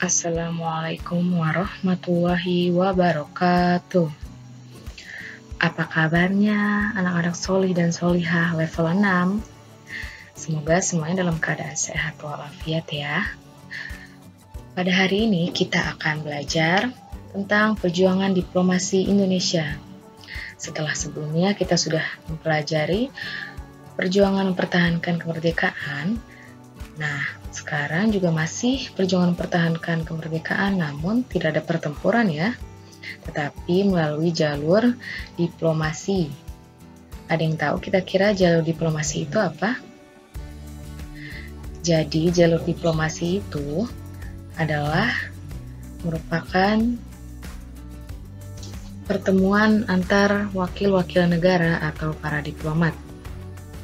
Assalamualaikum warahmatullahi wabarakatuh. Apa kabarnya anak-anak solih dan solihah level 6? Semoga semuanya dalam keadaan sehat walafiat ya. Pada hari ini kita akan belajar tentang perjuangan diplomasi Indonesia. Setelah sebelumnya kita sudah mempelajari perjuangan mempertahankan kemerdekaan. Nah, sekarang juga masih perjuangan mempertahankan kemerdekaan, namun tidak ada pertempuran ya, tetapi melalui jalur diplomasi. Ada yang tahu kira-kira jalur diplomasi itu apa? Jadi jalur diplomasi itu adalah merupakan pertemuan antar wakil-wakil negara atau para diplomat.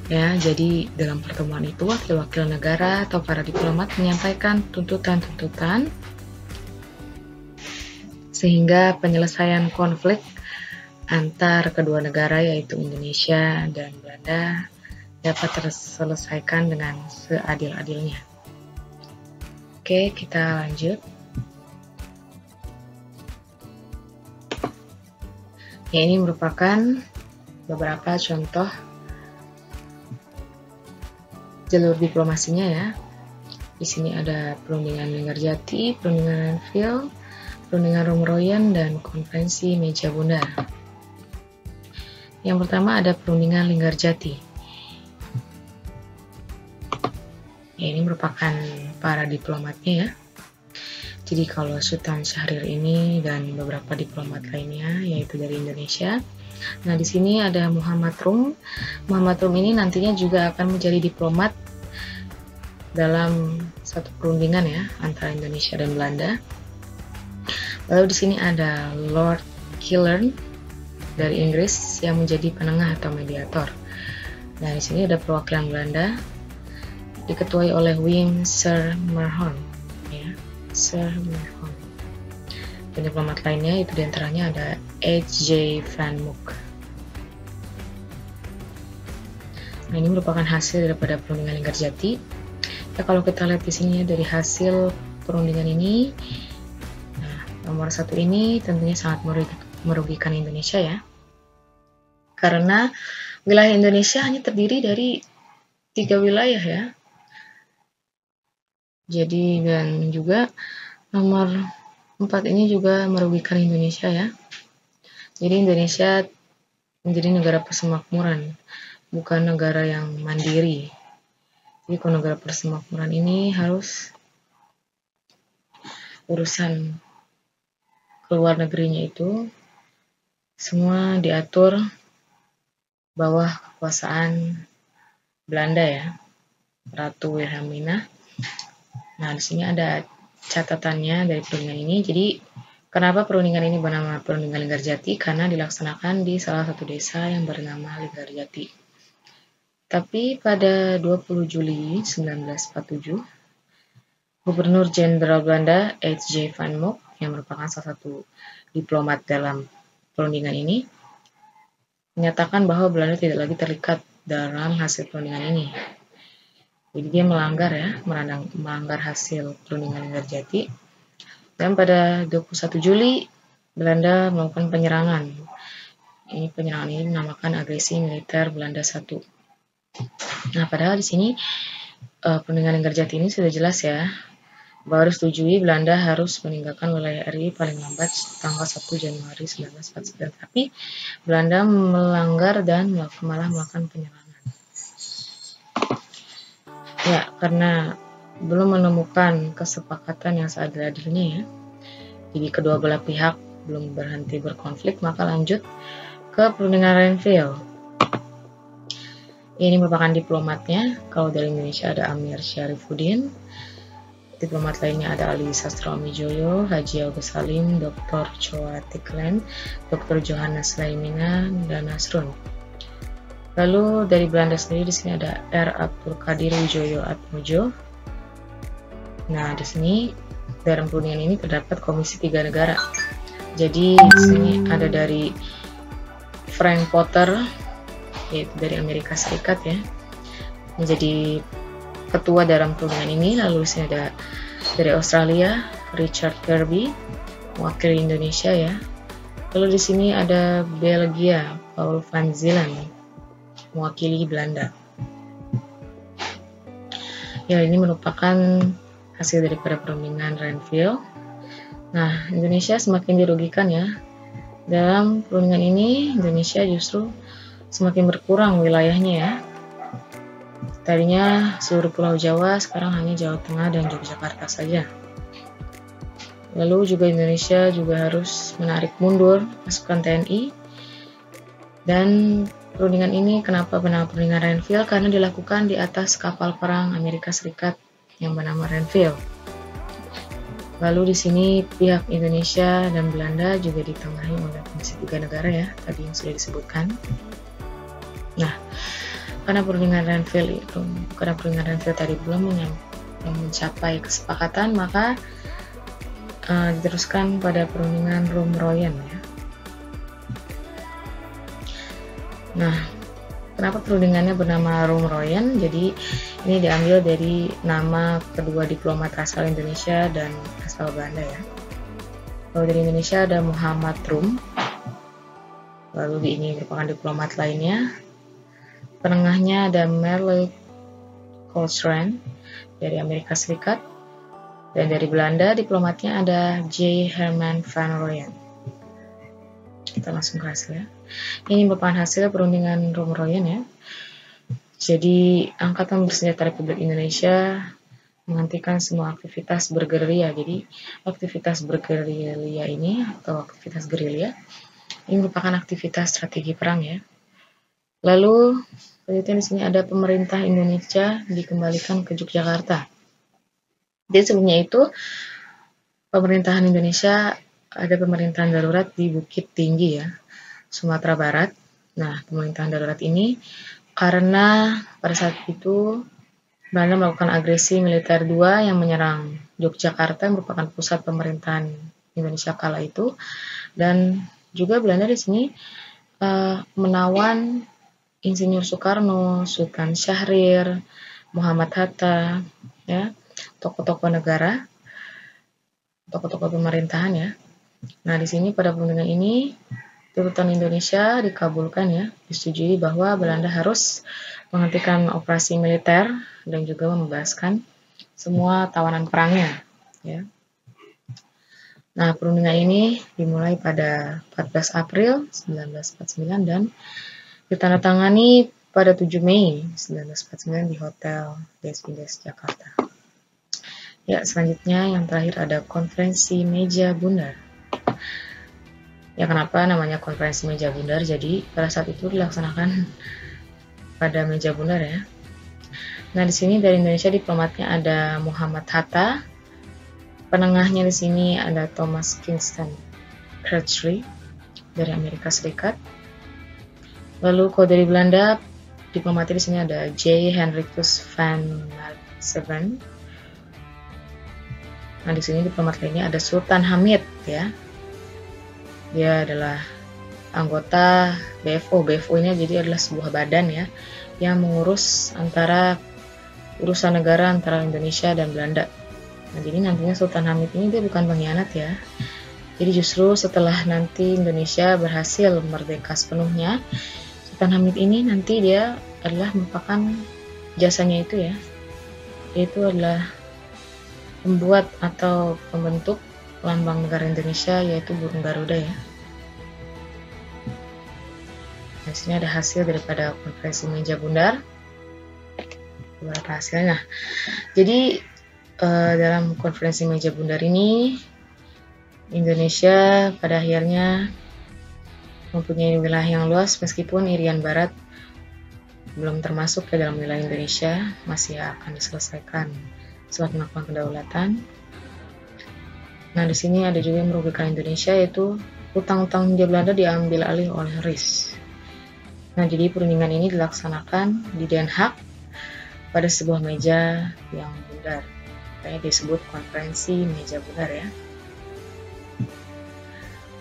Ya, jadi dalam pertemuan itu wakil-wakil negara atau para diplomat menyampaikan tuntutan-tuntutan sehingga penyelesaian konflik antar kedua negara yaitu Indonesia dan Belanda dapat terselesaikan dengan seadil-adilnya. Oke, kita lanjut. Ya, ini merupakan beberapa contoh jalur diplomasinya ya. Di sini ada perundingan Linggarjati, perundingan Renville, perundingan Romeroyen, dan konferensi Meja Bundar. Yang pertama ada perundingan Linggarjati. Ya, ini merupakan para diplomatnya ya. Jadi kalau Sultan Syahrir ini dan beberapa diplomat lainnya yaitu dari Indonesia. Nah, di sini ada Muhammad Rum. Muhammad Rum ini nantinya juga akan menjadi diplomat dalam satu perundingan ya antara Indonesia dan Belanda. Lalu di sini ada Lord Killern dari Inggris yang menjadi penengah atau mediator. Nah, di sini ada perwakilan Belanda diketuai oleh Wim Sermerhorn ya, Sermerhorn. Dan diplomat lainnya itu diantaranya ada H.J. Van Mook. Nah, ini merupakan hasil daripada perundingan Linggarjati. Ya, kalau kita lihat di sini dari hasil perundingan ini, nah, nomor 1 ini tentunya sangat merugikan Indonesia ya. Karena wilayah Indonesia hanya terdiri dari 3 wilayah ya. Jadi dan juga nomor 4 ini juga merugikan Indonesia ya. Jadi Indonesia menjadi negara persemakmuran, bukan negara yang mandiri. Jadi kalau negara persemakmuran ini harus urusan keluar negerinya itu semua diatur bawah kekuasaan Belanda ya, Ratu Wilhelmina. Nah, di sini ada catatannya dari perundingan ini. Jadi kenapa perundingan ini bernama perundingan Linggarjati? Karena dilaksanakan di salah satu desa yang bernama Linggarjati. Tapi pada 20 Juli 1947, Gubernur Jenderal Belanda H.J. Van Mook yang merupakan salah satu diplomat dalam perundingan ini menyatakan bahwa Belanda tidak lagi terlibat dalam hasil perundingan ini. Jadi dia melanggar hasil perundingan Linggarjati. Dan pada 21 Juli Belanda melakukan penyerangan. Penyerangan ini dinamakan agresi militer Belanda 1. Nah, padahal di sini perundingan Linggarjati ini sudah jelas ya bahwa disetujui Belanda harus meninggalkan wilayah RI paling lambat tanggal 1 Januari 1949. Tapi Belanda melanggar dan malah melakukan penyerangan. Ya, karena belum menemukan kesepakatan yang seadil-adilnya ya. Jadi kedua belah pihak belum berhenti berkonflik, maka lanjut ke perundingan Renville. Ini merupakan diplomatnya. Kalau dari Indonesia ada Amir Syarifuddin. Diplomat lainnya ada Ali Sastroamijoyo, Haji Agus Salim, Dr. Choa Tiklen, Dr. Johannes Laimina, dan Nasrun. Lalu dari Belanda sendiri di sini ada R. Abdul Qadir Wijoyo Atmojo. Nah, di sini dalam perundingan ini terdapat komisi 3 negara. Jadi di sini ada dari Frank Potter, yaitu dari Amerika Serikat ya, menjadi ketua dalam perundingan ini. Lalu di sini ada dari Australia, Richard Kirby, mewakili Indonesia ya. Lalu di sini ada Belgia, Paul van Zielen, mewakili Belanda. Ya, ini merupakan hasil daripada perundingan Renville. Nah, Indonesia semakin dirugikan ya. Dalam perundingan ini, Indonesia justru semakin berkurang wilayahnya ya. Tadinya seluruh Pulau Jawa, sekarang hanya Jawa Tengah dan Yogyakarta saja. Lalu juga Indonesia juga harus menarik mundur pasukan TNI. Dan perundingan ini kenapa bernama perundingan Renville? Karena dilakukan di atas kapal perang Amerika Serikat yang bernama Renville. Lalu di sini pihak Indonesia dan Belanda juga ditengahi oleh Komisi 3 negara ya, tadi yang sudah disebutkan. Nah, karena perundingan Renville tadi belum mencapai kesepakatan, maka diteruskan pada perundingan Rum-Royen ya. Nah, kenapa perundingannya bernama Rum-Royen? Jadi ini diambil dari nama kedua diplomat asal Indonesia dan asal Belanda ya. Kalau dari Indonesia ada Muhammad Rum. Lalu ini merupakan diplomat lainnya. Penengahnya ada Merle Coltrane dari Amerika Serikat. Dan dari Belanda diplomatnya ada J. Herman van Rooyen. Kita langsung ke hasil ya. Ini merupakan hasil perundingan Rum-Royen ya. Jadi Angkatan Bersenjata Republik Indonesia menghentikan semua aktivitas bergerilya. Jadi aktivitas bergerilya ini atau aktivitas gerilya ini merupakan aktivitas strategi perang ya. Lalu selanjutnya di sini ada pemerintah Indonesia dikembalikan ke Yogyakarta. Jadi sebelumnya itu pemerintahan Indonesia ada pemerintahan darurat di Bukit Tinggi ya, Sumatera Barat. Nah, pemerintahan darurat ini karena pada saat itu Belanda melakukan agresi militer 2 yang menyerang Yogyakarta yang merupakan pusat pemerintahan Indonesia kala itu, dan juga Belanda di sini menawan Insinyur Soekarno, Sultan Syahrir, Muhammad Hatta, ya, tokoh-tokoh negara, tokoh-tokoh pemerintahan ya. Nah, di sini pada perundingan ini tuntutan Indonesia dikabulkan ya, disetujui bahwa Belanda harus menghentikan operasi militer dan juga membebaskan semua tawanan perangnya ya. Nah, perundingan ini dimulai pada 14 April 1949 dan ditandatangani pada 7 Mei 1949 di Hotel Des Indes Jakarta. Ya, selanjutnya yang terakhir ada konferensi meja bundar. Ya, kenapa namanya konferensi meja bundar? Jadi pada saat itu dilaksanakan pada meja bundar ya. Nah, di sini dari Indonesia diplomatnya ada Muhammad Hatta. Penengahnya di sini ada Thomas Kingston Crutchley dari Amerika Serikat. Lalu kalau dari Belanda diplomatnya di sini ada J. Hendrikus van Maltseven. Nah, di sini diplomat lainnya ada Sultan Hamid ya. Dia adalah anggota BFO. BFO ini jadi adalah sebuah badan ya yang mengurus antara urusan negara antara Indonesia dan Belanda. Nah, jadi nantinya Sultan Hamid ini dia bukan pengkhianat ya. Jadi justru setelah nanti Indonesia berhasil merdeka sepenuhnya, Sultan Hamid ini nanti dia adalah merupakan jasanya itu ya. Yaitu adalah membuat atau pembentuk lambang negara Indonesia yaitu burung Garuda ya. Nah, di sini ada hasil daripada konferensi meja bundar. Beberapa hasilnya. Jadi dalam konferensi meja bundar ini Indonesia pada akhirnya mempunyai wilayah yang luas meskipun Irian Barat belum termasuk ke dalam wilayah Indonesia, masih akan diselesaikan setelah melakukan kedaulatan. Nah, di sini ada juga yang merugikan Indonesia yaitu utang-utang Hindia Belanda diambil alih oleh RIS. Nah, jadi perundingan ini dilaksanakan di Den Haag pada sebuah meja yang bundar. Kayak disebut konferensi meja bundar ya.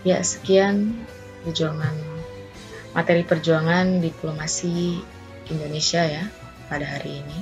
Ya, sekian materi perjuangan diplomasi Indonesia ya pada hari ini.